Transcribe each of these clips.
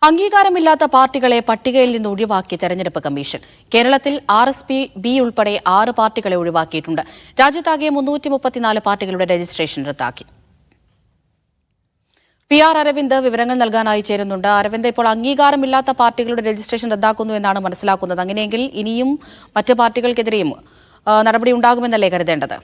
അംഗീകാരമില്ലാത്ത പാർട്ടികളെ പട്ടികയിൽ നിന്ന് ഒഴിവാക്കി തെരഞ്ഞെടുപ്പ് കമ്മീഷൻ. കേരളത്തിൽ RSP B ഉൾപ്പെടെ 6 പാർട്ടികളെ ഒഴിവാക്കിയിട്ടുണ്ട്. രാജ്യത്താകെ 334 പാർട്ടികളുടെ രജിസ്ട്രേഷൻ റദ്ദാക്കി. PR അരവിന്ദ് വിവരങ്ങൾ നൽകാനായി ചേരുന്നുണ്ട്. അരവിന്ദ്, ഇപ്പോൾ അംഗീകാരമില്ലാത്ത പാർട്ടികളുടെ രജിസ്ട്രേഷൻ റദ്ദാക്കുന്നു എന്നാണ് മനസ്സിലാക്കുന്നത്. അങ്ങനെയെങ്കിൽ ഇനിയും മറ്റ് പാർട്ടികൾക്കെതിരെയും നടപടി ഉണ്ടാകുമെന്നല്ലേ കരുതേണ്ടത്?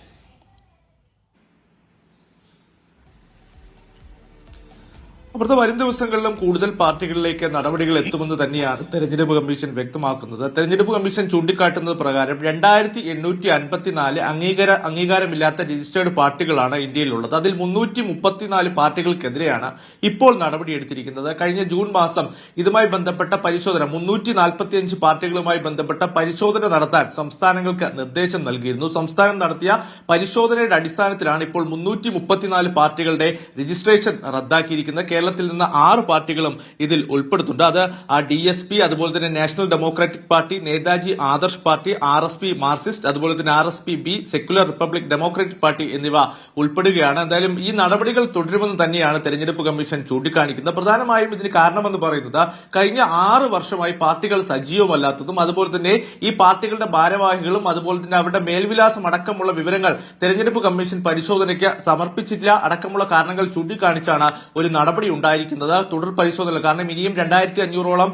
അപ്പുറത്തെ വരും ദിവസങ്ങളിലും കൂടുതൽ പാർട്ടികളിലേക്ക് നടപടികൾ എത്തുമെന്ന് തന്നെയാണ് തെരഞ്ഞെടുപ്പ് കമ്മീഷൻ വ്യക്തമാക്കുന്നത്. തെരഞ്ഞെടുപ്പ് കമ്മീഷൻ ചൂണ്ടിക്കാട്ടുന്നത് പ്രകാരം 2854 അംഗീകാരമില്ലാത്ത രജിസ്റ്റേർഡ് പാർട്ടികളാണ് ഇന്ത്യയിലുള്ളത്. അതിൽ 334 പാർട്ടികൾക്കെതിരെയാണ് ഇപ്പോൾ നടപടിയെടുത്തിരിക്കുന്നത്. കഴിഞ്ഞ ജൂൺ മാസം ഇതുമായി ബന്ധപ്പെട്ട പരിശോധന 345 പാർട്ടികളുമായി ബന്ധപ്പെട്ട പരിശോധന നടത്താൻ സംസ്ഥാനങ്ങൾക്ക് നിർദ്ദേശം നൽകിയിരുന്നു. സംസ്ഥാനം നടത്തിയ പരിശോധനയുടെ അടിസ്ഥാനത്തിലാണ് ഇപ്പോൾ 334 പാർട്ടികളുടെ രജിസ്ട്രേഷൻ റദ്ദാക്കിയിരിക്കുന്നത്. കേരളത്തിൽ നിന്ന് 6 പാർട്ടികളും ഇതിൽ ഉൾപ്പെടുത്തുന്നുണ്ട്. അത് DSP, അതുപോലെ തന്നെ national democratic party, Netaji Adarsh party, RSP Marxist, അതുപോലെ തന്നെ RSP B, secular republic democratic party എന്നിവ ഉൾപ്പെടുകയാണ്. എന്തായാലും ഈ നടപടികൾ തുടരുമെന്ന് തന്നെയാണ് തെരഞ്ഞെടുപ്പ് കമ്മീഷൻ ചൂണ്ടിക്കാണിക്കുന്നത്. പ്രധാനമായും ഇതിന് കാരണമെന്ന് പറയുന്നത് കഴിഞ്ഞ 6 വർഷമായി പാർട്ടികൾ സജീവമല്ലാത്തതും, അതുപോലെ തന്നെ ഈ പാർട്ടികളുടെ ഭാരവാഹികളും അതുപോലെ തന്നെ അവരുടെ മേൽവിലാസം അടക്കമുള്ള വിവരങ്ങൾ തെരഞ്ഞെടുപ്പ് കമ്മീഷൻ പരിശോധനയ്ക്ക് സമർപ്പിച്ചില്ല അടക്കമുള്ള കാരണങ്ങൾ ചൂണ്ടിക്കാണിച്ചാണ് ഒരു നടപടി ഉണ്ടായിരിക്കുന്നത്. തുടർ പരിശോധന, കാരണം ഇനിയും 2500ഓളം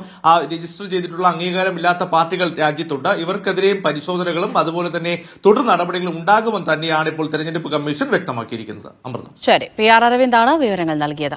രജിസ്റ്റർ ചെയ്തിട്ടുള്ള അംഗീകാരമില്ലാത്ത പാർട്ടികൾ രാജ്യത്തുണ്ട്. ഇവർക്കെതിരെയും പരിശോധനകളും അതുപോലെ തന്നെ തുടർ നടപടികളും ഉണ്ടാകുമെന്ന് തന്നെയാണ് ഇപ്പോൾ തെരഞ്ഞെടുപ്പ് കമ്മീഷൻ വ്യക്തമാക്കിയിരിക്കുന്നത്. അമൃത. ശരി, PR അരവിന്ദാണ് വിവരങ്ങൾ നൽകിയത്.